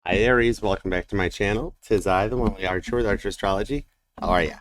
Hi Aries, welcome back to my channel. Tis I, the one only Archer with ArcherAstrology. How are ya?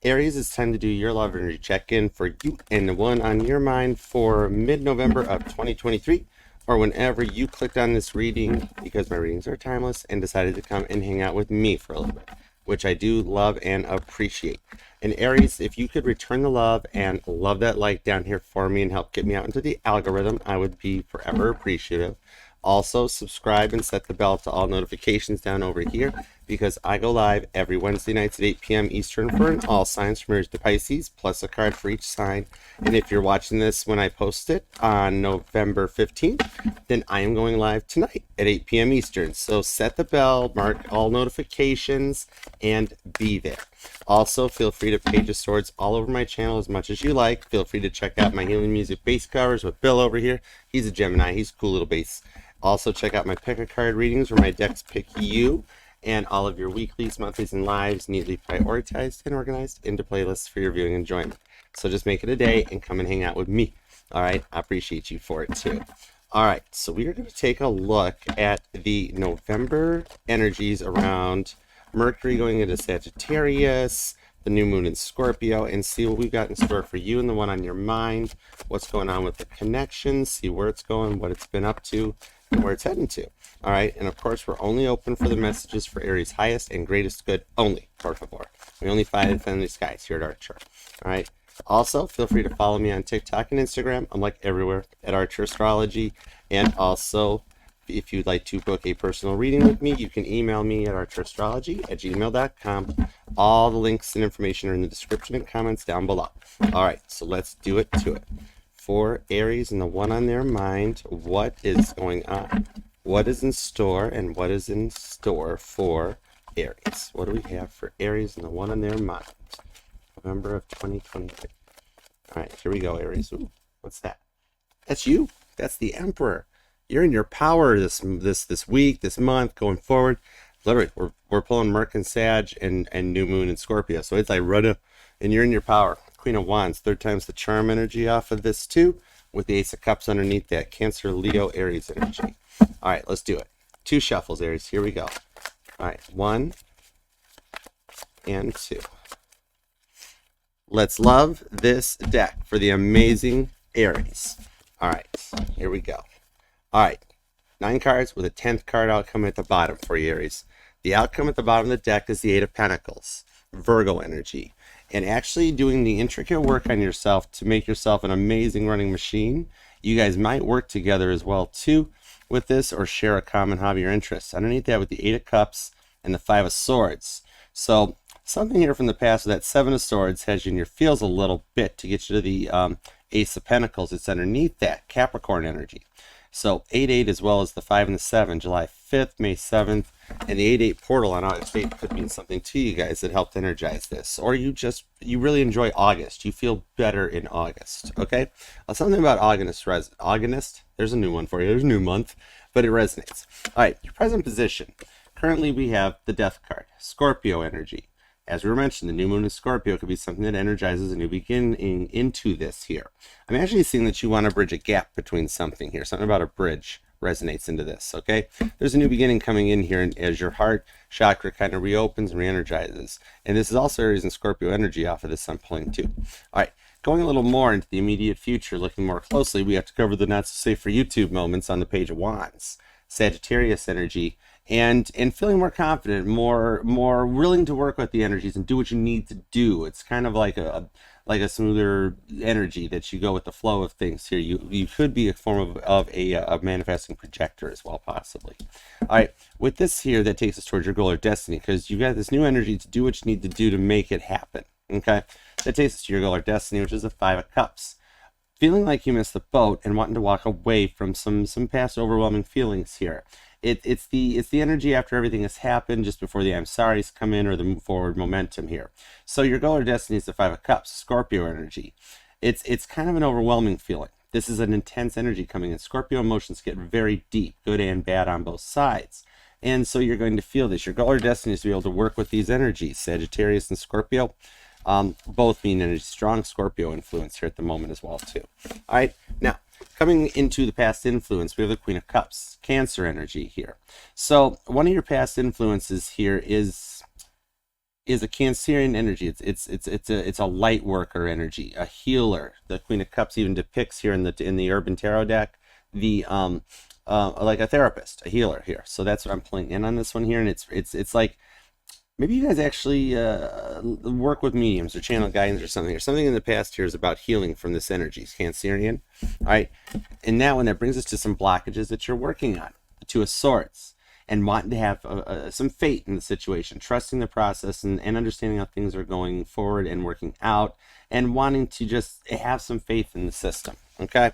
Aries, it's time to do your love energy check-in for you and the one on your mind for mid-November of 2023, or whenever you clicked on this reading because my readings are timeless and decided to come and hang out with me for a little bit, which I do love and appreciate. And Aries, if you could return the love and love that like down here for me and help get me out into the algorithm, I would be forever appreciative. Also, subscribe and set the bell to all notifications down over here because I go live every Wednesday nights at 8 p.m. Eastern for an all signs from Aries to Pisces, plus a card for each sign. And if you're watching this when I post it on November 15th, then I am going live tonight at 8 p.m. Eastern. So set the bell, mark all notifications, and be there. Also, feel free to page of swords all over my channel as much as you like. Feel free to check out my healing music bass covers with Bill over here. He's a Gemini. He's a cool little bass. Also, check out my pick a card readings where my decks pick you and all of your weeklies, monthlies, and lives neatly prioritized and organized into playlists for your viewing enjoyment. So just make it a day and come and hang out with me. All right, I appreciate you for it too. All right, so we are going to take a look at the November energies around Mercury going into Sagittarius, the new moon in Scorpio, and see what we've got in store for you and the one on your mind, what's going on with the connections, see where it's going, what it's been up to, and where it's heading to. All right, and of course, we're only open for the messages for Aries' highest and greatest good only, por favor. We only fight in friendly skies here at Archer. All right. Also, feel free to follow me on TikTok and Instagram. I'm like everywhere at ArcherAstrology. And also, if you'd like to book a personal reading with me, you can email me at archerastrology@gmail.com. All the links and information are in the description and comments down below. All right, so let's do it to it. For Aries and the one on their mind, what is going on? What is in store and what is in store for Aries? What do we have for Aries and the one on their mind? November of 2023. All right, here we go, Aries. Ooh, what's that? That's you. That's the Emperor. You're in your power this week, this month, going forward. Literally, we're pulling Merc and Sag and New Moon and Scorpio. So it's like Rudda, and you're in your power. Queen of Wands, third time's the charm energy off of this too, with the Ace of Cups underneath that. Cancer, Leo, Aries energy. All right, let's do it. 2 shuffles, Aries. Here we go. All right, 1 and 2. Let's love this deck for the amazing Aries. All right, here we go. All right, 9 cards with a 10th card outcome at the bottom for you, Aries. The outcome at the bottom of the deck is the 8 of Pentacles, Virgo energy. And actually doing the intricate work on yourself to make yourself an amazing running machine. You guys might work together as well, too, with this or share a common hobby or interest. Underneath that with the 8 of Cups and the 5 of Swords. So something here from the past with that 7 of Swords has you in your feels a little bit to get you to the Ace of Pentacles. It's underneath that, Capricorn energy. So 8-8 as well as the 5 and the 7, July 5th, May 7th, and the 8-8 portal on August 8th could mean something to you guys that helped energize this. Or you really enjoy August. You feel better in August, okay? Something about August, there's a new one for you. There's a new month, but it resonates. All right, your present position. Currently we have the Death card, Scorpio energy. As we were mentioning, the new moon in Scorpio could be something that energizes a new beginning into this here. I'm actually seeing that you want to bridge a gap between something here. Something about a bridge resonates into this, okay? There's a new beginning coming in here as your heart chakra kind of reopens and re-energizes. And this is also Aries and Scorpio energy off of this I'm pulling too. All right, going a little more into the immediate future, looking more closely, we have to cover the not so safe for YouTube moments on the Page of Wands. Sagittarius energy. And feeling more confident, more willing to work with the energies and do what you need to do. It's kind of like a smoother energy that you go with the flow of things here. You could be a form of a manifesting projector as well, possibly. All right, with this here, that takes us towards your goal or destiny because you've got this new energy to do what you need to do to make it happen. Okay, that takes us to your goal or destiny, which is the 5 of Cups. Feeling like you missed the boat and wanting to walk away from some past overwhelming feelings here. It's the energy after everything has happened, just before the I'm sorry's come in or the move forward momentum here. So your goal or destiny is the 5 of Cups, Scorpio energy. It's kind of an overwhelming feeling. This is an intense energy coming in. Scorpio emotions get very deep, good and bad on both sides. And so you're going to feel this. Your goal or destiny is to be able to work with these energies, Sagittarius and Scorpio. Both mean energy, strong Scorpio influence here at the moment as well too. All right, now Coming into the past influence, we have the Queen of Cups, Cancer energy here. So one of your past influences here is a Cancerian energy. It's a light worker energy, a healer. The Queen of Cups even depicts here in the Urban Tarot deck the like a therapist, a healer here. So that's what I'm pulling in on this one here, and it's like maybe you guys actually work with mediums or channel guidance or something, in the past here is about healing from this energy, Cancerian. All right, and now when that brings us to some blockages that you're working on, the Two of Swords, and wanting to have some faith in the situation, trusting the process and understanding how things are going forward and working out, and wanting to just have some faith in the system. Okay,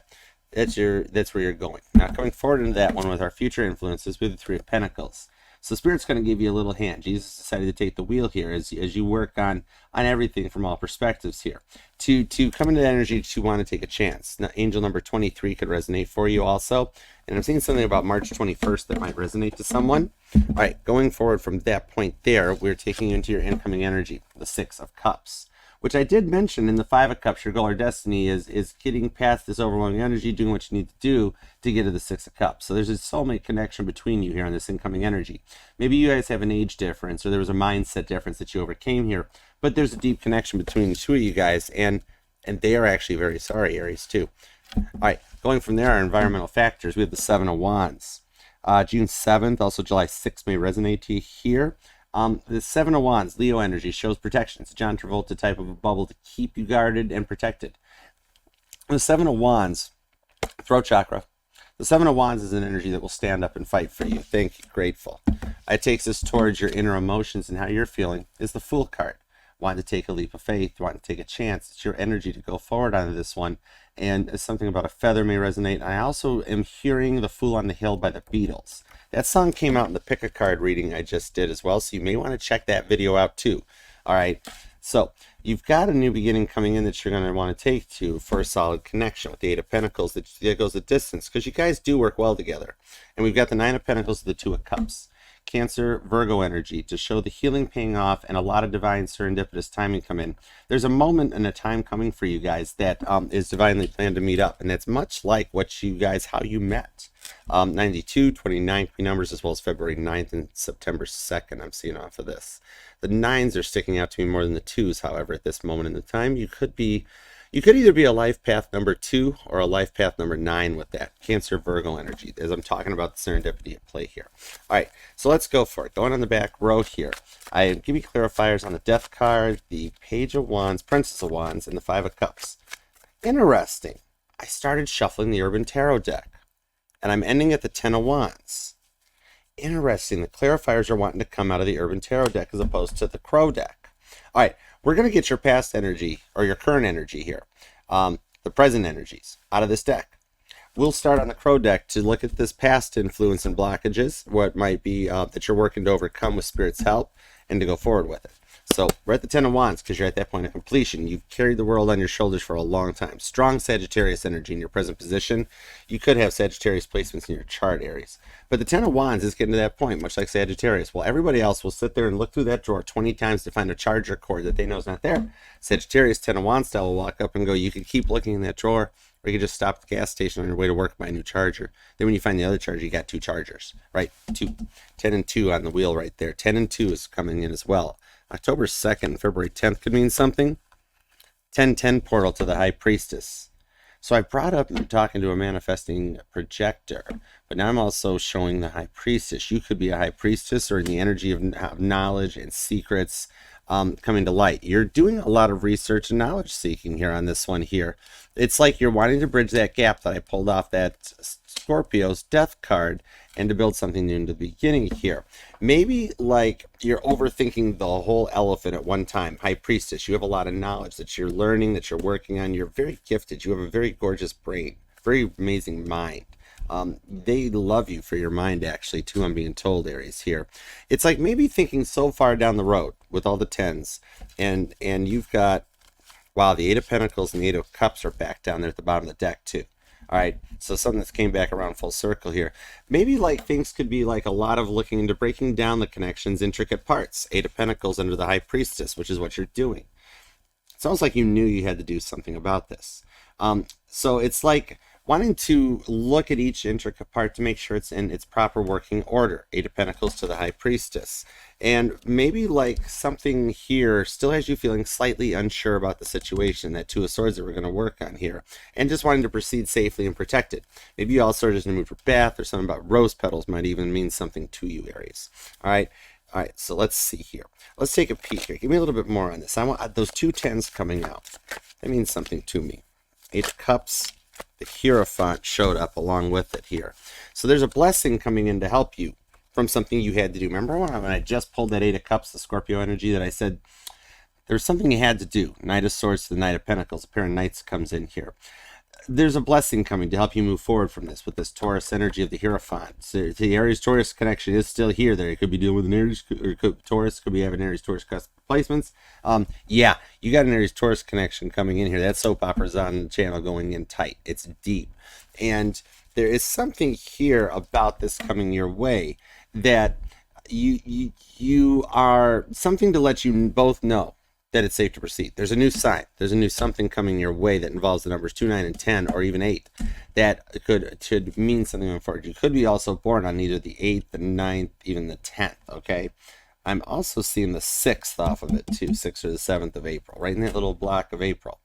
that's where you're going. Now coming forward into that one with our future influences, we have the Three of Pentacles. So Spirit's going to give you a little hand. Jesus decided to take the wheel here as you work on everything from all perspectives here. To come into that energy to want to take a chance. Now, angel number 23 could resonate for you also. And I'm seeing something about March 21st that might resonate to someone. All right, going forward from that point there, we're taking you into your incoming energy, the Six of Cups, which I did mention in the Five of Cups. Your goal or destiny is getting past this overwhelming energy, doing what you need to do to get to the Six of Cups. So there's a soulmate connection between you here on this incoming energy. Maybe you guys have an age difference, or there was a mindset difference that you overcame here, but there's a deep connection between the two of you guys, and they are actually very sorry, Aries, too. All right, going from there, our environmental factors, we have the Seven of Wands. June 7th, also July 6th may resonate to you here. The Seven of Wands, Leo energy, shows protection. It's a John Travolta type of a bubble to keep you guarded and protected. The Seven of Wands, throat chakra. The Seven of Wands is an energy that will stand up and fight for you. Thank you, grateful. It takes us towards your inner emotions and how you're feeling. Is the Fool card. Wanting to take a leap of faith, wanting to take a chance. It's your energy to go forward onto this one. And something about a feather may resonate. I also am hearing The Fool on the Hill by the Beatles. That song came out in the Pick a Card reading I just did as well, so you may want to check that video out too. All right, so you've got a new beginning coming in that you're going to want to take to for a solid connection with the Eight of Pentacles that goes a distance, because you guys do work well together. And we've got the Nine of Pentacles, the Two of Cups. Cancer, Virgo energy to show the healing paying off and a lot of divine serendipitous timing come in. There's a moment and a time coming for you guys that is divinely planned to meet up, and that's much like how you met. 92, 29 numbers, as well as February 9th and September 2nd. I'm seeing off of this. The nines are sticking out to me more than the twos, however, at this moment in the time. You could either be a life path number 2 or a life path number 9 with that Cancer Virgo energy, as I'm talking about the serendipity at play here. All right, so let's go for it. Going on the back row here, I give you clarifiers on the Death card, the Page of Wands, Princess of Wands, and the Five of Cups. Interesting. I started shuffling the Urban Tarot deck, and I'm ending at the Ten of Wands. Interesting. The clarifiers are wanting to come out of the Urban Tarot deck as opposed to the Crow deck. All right. We're going to get your past energy, or your current energy here, the present energies, out of this deck. We'll start on the Crow deck to look at this past influence and blockages, what might be that you're working to overcome with Spirit's help, and to go forward with it. So we're at the Ten of Wands because you're at that point of completion. You've carried the world on your shoulders for a long time. Strong Sagittarius energy in your present position. You could have Sagittarius placements in your chart, Aries. But the Ten of Wands is getting to that point, much like Sagittarius. Well, everybody else will sit there and look through that drawer 20 times to find a charger cord that they know is not there. Sagittarius, Ten of Wands style will walk up and go, you can keep looking in that drawer, or you can just stop at the gas station on your way to work, buy a new charger. Then when you find the other charger, you got 2 chargers, right? 10 and 2 on the wheel right there. 10 and 2 is coming in as well. October 2nd, February 10th could mean something. 10-10 portal to the High Priestess. So I brought up talking to a manifesting projector, but now I'm also showing the High Priestess. You could be a High Priestess, or in the energy of knowledge and secrets coming to light. You're doing a lot of research and knowledge seeking here on this one here. It's like you're wanting to bridge that gap that I pulled off that Scorpio's Death card and to build something new in the beginning here. Maybe like you're overthinking the whole elephant at one time. High Priestess, you have a lot of knowledge that you're learning, that you're working on. You're very gifted. You have a very gorgeous brain, very amazing mind. They love you for your mind, actually, too, I'm being told, Aries, here. It's like maybe thinking so far down the road with all the 10s, and you've got, wow, the Eight of Pentacles and the Eight of Cups are back down there at the bottom of the deck, too. All right, so something that's came back around full circle here. Maybe like things could be like a lot of looking into breaking down the connections, intricate parts. Eight of Pentacles under the High Priestess, which is what you're doing. It sounds like you knew you had to do something about this. So it's like wanting to look at each intricate part to make sure it's in its proper working order. Eight of Pentacles to the High Priestess. And maybe like something here still has you feeling slightly unsure about the situation, that Two of Swords that we're going to work on here, and just wanting to proceed safely and protected. Maybe you also just moved your bath, or something about rose petals might even mean something to you, Aries. All right. All right, so let's see here. Let's take a peek here. Give me a little bit more on this. I want those two tens coming out. That means something to me. Eight of Cups, the Hierophant showed up along with it here. So there's a blessing coming in to help you from something you had to do. Remember when I just pulled that Eight of Cups, the Scorpio energy, that I said there's something you had to do? Knight of Swords to the Knight of Pentacles. A pair of knights comes in here. There's a blessing coming to help you move forward from this with this Taurus energy of the Hierophant. So the Aries-Taurus connection is still here. There, you could be dealing with an Aries, or Taurus, could be having Aries-Taurus placements. Yeah, you got an Aries-Taurus connection coming in here. That soap opera's on the channel going in tight. It's deep. And there is something here about this coming your way that you are something to let you both know that it's safe to proceed. There's a new sign. There's a new something coming your way that involves the numbers 2, 9, and 10, or even 8. That should mean something going forward. You could be also born on either the 8th, the 9th, even the 10th, okay? I'm also seeing the 6th off of it too, 6th or the 7th of April, right in that little block of April.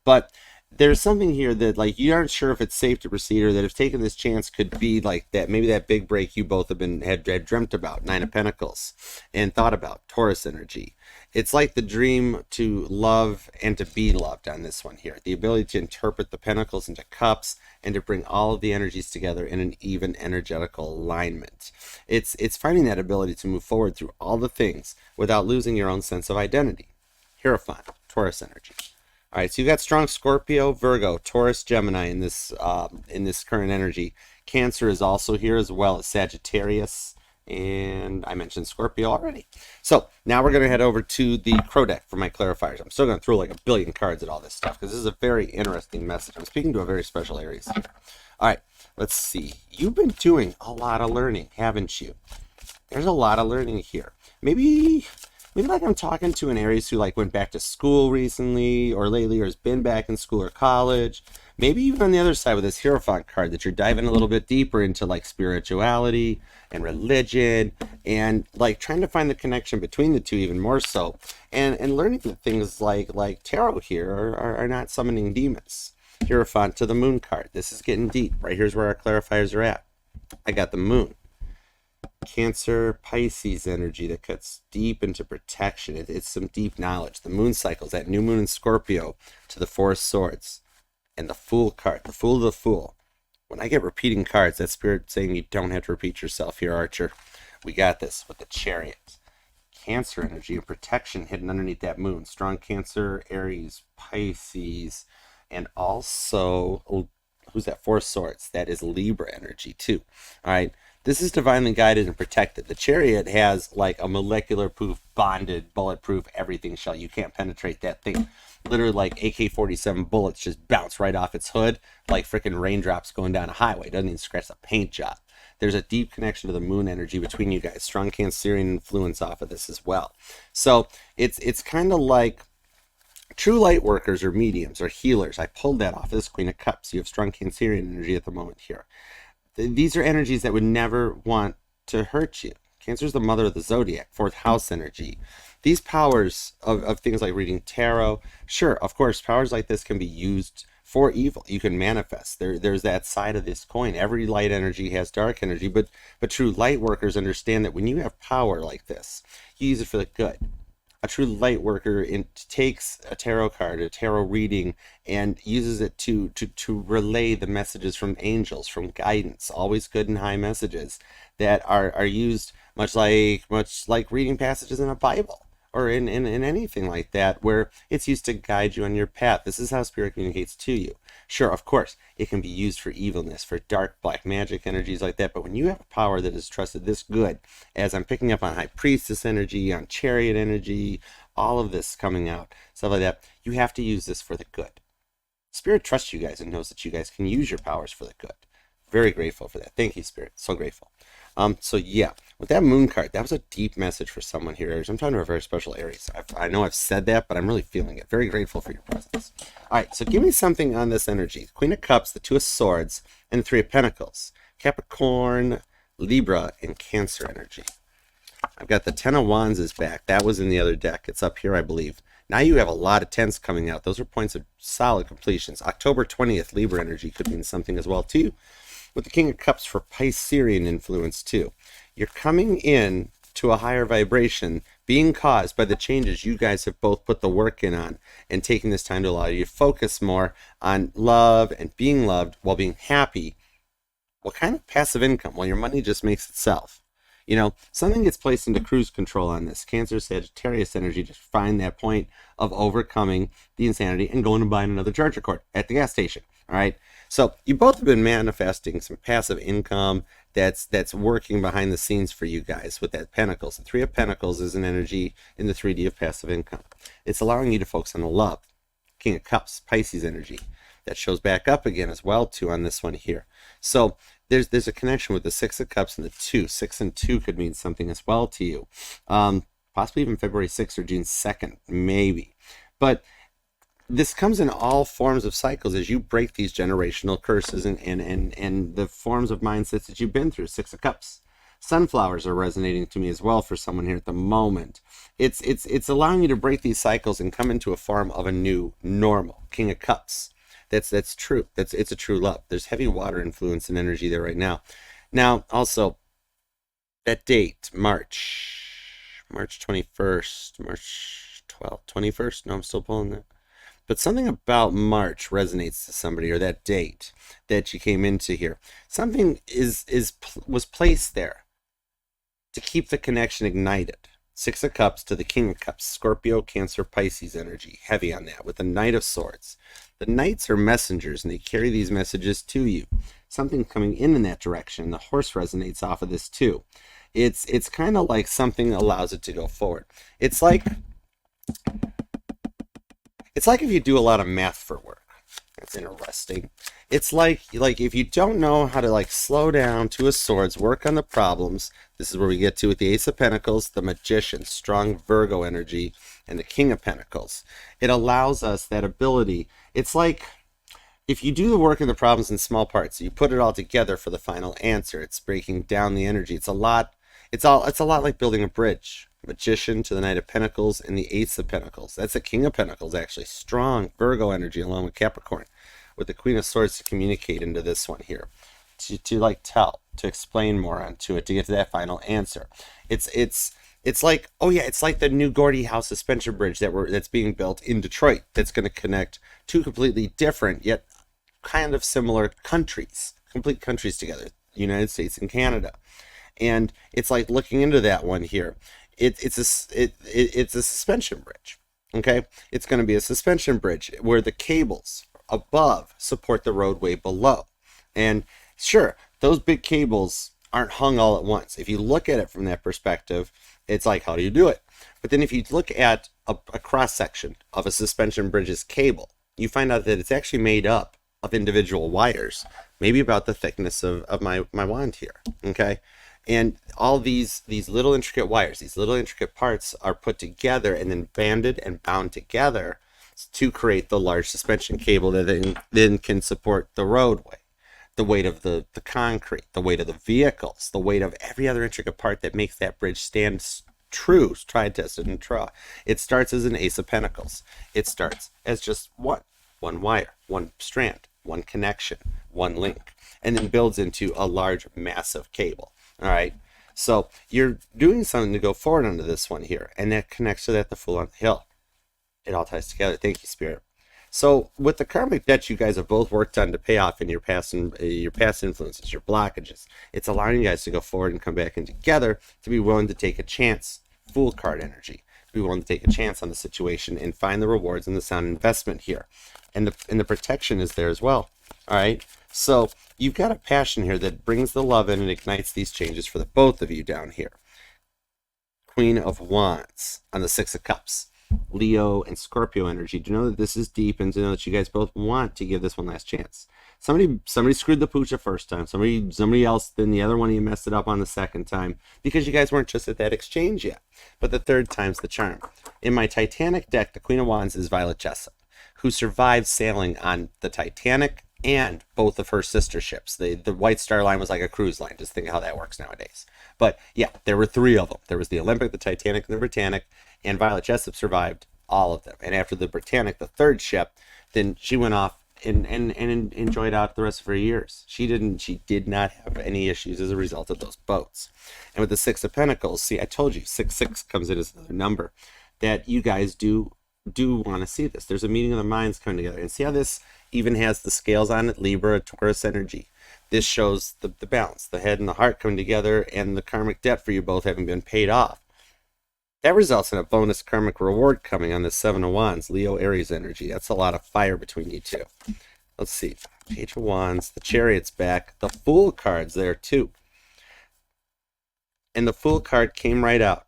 But there's something here that like you aren't sure if it's safe to proceed, or that if taking this chance could be like that, maybe that big break you both had dreamt about, Nine of Pentacles, and thought about, Taurus energy. It's like the dream to love and to be loved on this one here. The ability to interpret the pentacles into cups and to bring all of the energies together in an even energetical alignment. It's finding that ability to move forward through all the things without losing your own sense of identity. Hierophant, Taurus energy. All right, so you've got strong Scorpio, Virgo, Taurus, Gemini in this current energy. Cancer is also here, as well as Sagittarius, and I mentioned Scorpio already. So now we're going to head over to the Crow deck for my clarifiers. I'm still going to throw like a billion cards at all this stuff because this is a very interesting message. I'm speaking to a very special Aries here. All right, let's see. You've been doing a lot of learning, haven't you? There's a lot of learning here. Maybe like I'm talking to an Aries who like went back to school recently or lately, or has been back in school or college. Maybe even on the other side with this Hierophant card, that you're diving a little bit deeper into like spirituality and religion, and like trying to find the connection between the two even more so, and learning that things like tarot here are not summoning demons. Hierophant to the Moon card. This is getting deep. Right here's where our clarifiers are at. I got the Moon. Cancer, Pisces energy that cuts deep into protection. It's some deep knowledge. The moon cycles, that new moon in Scorpio to the Four of Swords. And the Fool card, the Fool of the Fool. When I get repeating cards, that's Spirit saying you don't have to repeat yourself here, Archer. We got this with the Chariot. Cancer energy and protection hidden underneath that moon. Strong Cancer, Aries, Pisces, and also, who's that? Four of Swords. That is Libra energy too. All right. This is divinely guided and protected. The Chariot has like a molecular proof, bonded, bulletproof, everything shell. You can't penetrate that thing. Literally like AK-47 bullets just bounce right off its hood like freaking raindrops going down a highway. Doesn't even scratch the paint job. There's a deep connection to the moon energy between you guys. Strong Cancerian influence off of this as well. So it's kind of like true light workers or mediums or healers. I pulled that off. This Queen of Cups. You have strong Cancerian energy at the moment here. These are energies that would never want to hurt you. Cancer is the mother of the zodiac, fourth house energy. These powers of things like reading tarot, sure, of course, powers like this can be used for evil. You can manifest. There's that side of this coin. Every light energy has dark energy, but true light workers understand that when you have power like this, you use it for the good. A true light worker takes a tarot card, a tarot reading, and uses it to relay the messages from angels, from guidance, always good and high messages that are used much like reading passages in a Bible or in anything like that, where it's used to guide you on your path. This is how Spirit communicates to you. Sure, of course, it can be used for evilness, for dark black magic energies like that, but when you have a power that is trusted this good, as I'm picking up on High Priestess energy, on Chariot energy, all of this coming out, stuff like that, you have to use this for the good. Spirit trusts you guys and knows that you guys can use your powers for the good. Very grateful for that. Thank you, Spirit. So grateful. So yeah, With that Moon card, that was a deep message for someone here, Aries. I'm talking to a very special Aries. I know I've said that, but I'm really feeling it. Very grateful for your presence. All right, so give me something on this energy. Queen of Cups, the Two of Swords, and the Three of Pentacles. Capricorn, Libra, and Cancer energy. I've got the Ten of Wands is back. That was in the other deck. It's up here, I believe. Now you have a lot of tens coming out. Those are points of solid completions. October 20th, Libra energy could mean something as well, too. With the King of Cups for Piscean influence, too. You're coming in to a higher vibration being caused by the changes you guys have both put the work in on and taking this time to allow you to focus more on love and being loved while being happy. What kind of passive income? Well, your money just makes itself. You know, something gets placed into cruise control on this. Cancer, Sagittarius energy to find that point of overcoming the insanity and going and buying another charger cord at the gas station. All right. So you both have been manifesting some passive income that's working behind the scenes for you guys with that Pentacles. The Three of Pentacles is an energy in the 3D of passive income. It's allowing you to focus on the love. King of Cups, Pisces energy. That shows back up again as well, too, on this one here. So there's a connection with the Six of Cups and the 2. 6 and 2 could mean something as well to you. Possibly even February 6th or June 2nd, maybe. But this comes in all forms of cycles as you break these generational curses and the forms of mindsets that you've been through. Six of Cups. Sunflowers are resonating to me as well for someone here at the moment. It's allowing you to break these cycles and come into a form of a new normal. King of Cups. That's true. It's a true love. There's heavy water influence and energy there right now. Now, also, that date, March 21st, March 12th, 21st. No, I'm still pulling that. But something about March resonates to somebody, or that date that you came into here. Something was placed there to keep the connection ignited. Six of Cups to the King of Cups, Scorpio, Cancer, Pisces energy, heavy on that, with the Knight of Swords. The Knights are messengers, and they carry these messages to you. Something coming in that direction. The horse resonates off of this too. It's kind of like something allows it to go forward. It's like if you do a lot of math for work. That's interesting. It's like if you don't know how to like slow down, Two of Swords, work on the problems. This is where we get to with the Ace of Pentacles, the Magician, strong Virgo energy, and the King of Pentacles. It allows us that ability. It's like if you do the work and the problems in small parts, you put it all together for the final answer. It's breaking down the energy. It's a lot like building a bridge. Magician to the Knight of Pentacles and the Ace of Pentacles. That's the King of Pentacles, actually. Strong Virgo energy along with Capricorn. With the Queen of Swords to communicate into this one here. To like tell, to explain more onto it, to get to that final answer. It's like, oh yeah, it's like the new Gordie Howe suspension bridge that's being built in Detroit. That's going to connect two completely different yet kind of similar countries, complete countries together, United States and Canada. And it's like looking into that one here. It's a suspension bridge. Okay, it's going to be a suspension bridge where the cables above support the roadway below. And sure, those big cables aren't hung all at once. If you look at it from that perspective, it's like, how do you do it? But then if you look at a cross section of a suspension bridge's cable, you find out that it's actually made up of individual wires, maybe about the thickness of my wand here. Okay. And all these little intricate wires, these little intricate parts are put together and then banded and bound together to create the large suspension cable that then can support the roadway, the weight of the concrete, the weight of the vehicles, the weight of every other intricate part that makes that bridge stand true, tried, tested, and true. It starts as an Ace of Pentacles. It starts as just one wire, one strand, one connection, one link, and then builds into a large, massive cable. All right, so you're doing something to go forward onto this one here, and that connects to that the Fool on the Hill. It all ties together. Thank you, Spirit. So with the karmic debt you guys have both worked on to pay off in your past influences, your blockages, it's allowing you guys to go forward and come back in together to be willing to take a chance. Fool card energy. To be willing to take a chance on the situation and find the rewards and the sound investment here, and the protection is there as well. All right. So you've got a passion here that brings the love in and ignites these changes for the both of you down here. Queen of Wands on the Six of Cups. Leo, and Scorpio energy. To know that this is deep, and to know that you guys both want to give this one last chance. Somebody screwed the pooch the first time. Somebody else, then the other one, you messed it up on the second time because you guys weren't just at that exchange yet. But the third time's the charm. In my Titanic deck, the Queen of Wands is Violet Jessup, who survived sailing on the Titanic and both of her sister ships. The White Star Line was like a cruise line. Just think of how that works nowadays. But yeah, there were three of them. There was the Olympic, the Titanic, and the Britannic, and Violet Jessup survived all of them. And after the Britannic, the third ship, then she went off and enjoyed out the rest of her years. She did not have any issues as a result of those boats. And with the Six of Pentacles, see, I told you 6 comes in as another number, that you guys do want to see this. There's a meeting of the minds coming together. And see how this even has the scales on it, Libra, Taurus energy. This shows the balance, the head and the heart coming together, and the karmic debt for you both having been paid off. That results in a bonus karmic reward coming on the Seven of Wands, Leo, Aries energy. That's a lot of fire between you two. Let's see. Page of Wands, the Chariot's back, the Fool card's there too. And the Fool card came right out.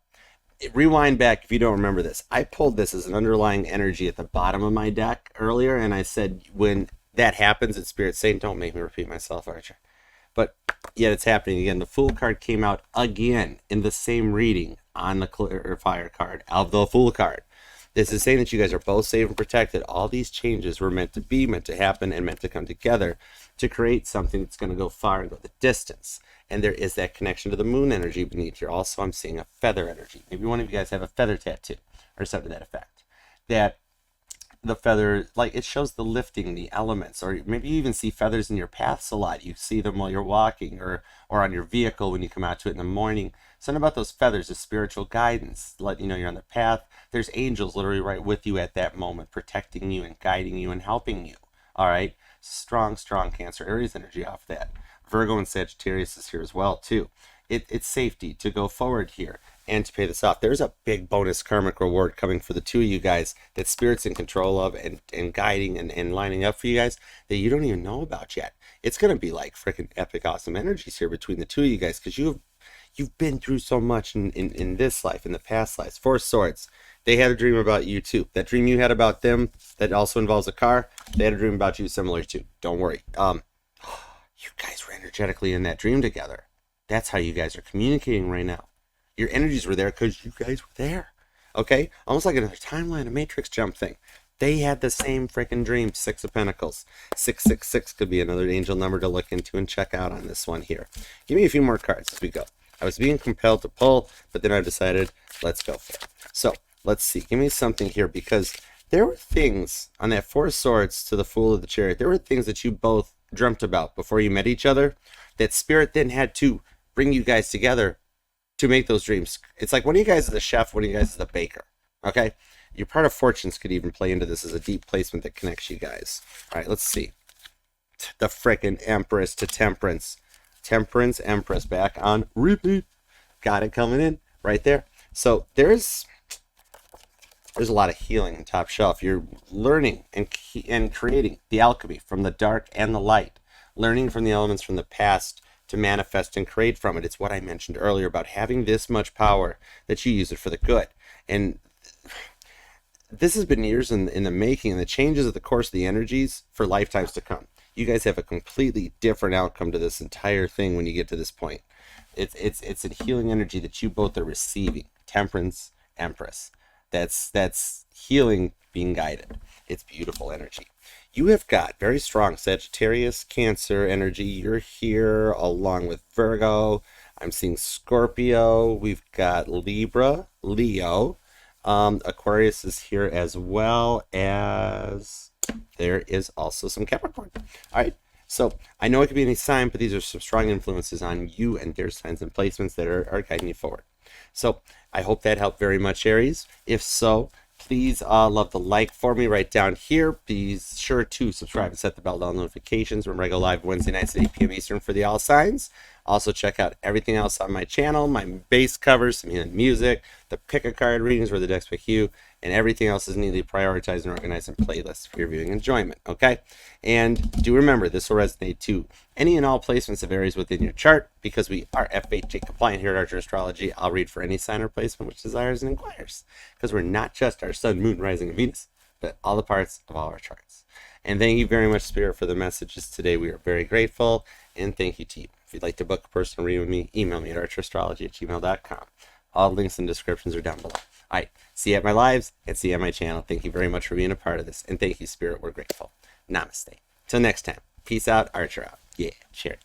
Rewind back if you don't remember this. I pulled this as an underlying energy at the bottom of my deck earlier, and I said when that happens, it's Spirit saying, don't make me repeat myself, Archer. But yet it's happening again. The Fool card came out again in the same reading on the Clarifier card of the Fool card. This is saying that you guys are both safe and protected. All these changes were meant to be, meant to happen, and meant to come together to create something that's going to go far and go the distance. And there is that connection to the moon energy beneath here. Also, I'm seeing a feather energy. Maybe one of you guys have a feather tattoo or something to that effect. That the feather, like, it shows the lifting, the elements, or maybe you even see feathers in your paths a lot. You see them while you're walking or on your vehicle when you come out to it in the morning. Something about those feathers is spiritual guidance, letting you know you're on the path. There's angels literally right with you at that moment, protecting you and guiding you and helping you. All right, strong Cancer, Aries energy off that. Virgo and Sagittarius is here as well too. It's safety to go forward here and to pay this off. There's a big bonus karmic reward coming for the two of you guys that Spirit's in control of and guiding and lining up for you guys that you don't even know about yet. It's going to be like freaking epic awesome energies here between the two of you guys, because you've been through so much in this life, in the past lives. Four of Swords, they had a dream about you too. That dream you had about them that also involves a car, they had a dream about you similar too. Don't worry. You guys were energetically in that dream together. That's how you guys are communicating right now. Your energies were there because you guys were there. Okay? Almost like another timeline, a matrix jump thing. They had the same freaking dream. 6 of Pentacles. 666 could be another angel number to look into and check out on this one here. Give me a few more cards as we go. I was being compelled to pull, but then I decided, let's go for it. So, let's see. Give me something here, because there were things on that Four of Swords to the Fool of the Chariot. There were things that you both dreamt about before you met each other that Spirit then had to bring you guys together to make those dreams. It's like one of you guys is a chef, one of you guys is a baker. Okay? Your part of fortunes could even play into this as a deep placement that connects you guys. All right, let's see. The frickin' Empress to Temperance. Temperance, Empress back on repeat. Got it coming in right there. So there's a lot of healing in Top Shelf. You're learning and creating the alchemy from the dark and the light. Learning from the elements from the past to manifest and create from it. It's what I mentioned earlier about having this much power that you use it for the good. And this has been years in the making, and the changes of the course of the energies for lifetimes to come. You guys have a completely different outcome to this entire thing when you get to this point. It's a healing energy that you both are receiving. Temperance, Empress. That's healing being guided. It's beautiful energy. You have got very strong Sagittarius, Cancer energy. You're here along with Virgo. I'm seeing Scorpio. We've got Libra, Leo. Aquarius is here, as well as there is also some Capricorn. All right. So I know it could be any sign, but these are some strong influences on you and their signs and placements that are guiding you forward. So I hope that helped very much, Aries. If so, please love the like for me right down here. Be sure to subscribe and set the bell to all notifications. Remember, I go live Wednesday nights at 8 p.m. Eastern for the All Signs. Also, check out everything else on my channel, my base covers, some healing music, the pick a card readings where the decks pick you, and everything else is neatly prioritized and organized in playlists for your viewing enjoyment, okay? And do remember, this will resonate to any and all placements of Aries within your chart, because we are FHA compliant here at Archer Astrology. I'll read for any sign or placement which desires and inquires, because we're not just our sun, moon, rising, and Venus, but all the parts of all our charts. And thank you very much, Spirit, for the messages today. We are very grateful, and thank you to you. If you'd like to book a personal reading with me, email me at ArcherAstrology@gmail.com. All links and descriptions are down below. All right, see you at my lives and see you at my channel. Thank you very much for being a part of this, and thank you, Spirit. We're grateful. Namaste. Till next time. Peace out, Archer out. Yeah, cheers.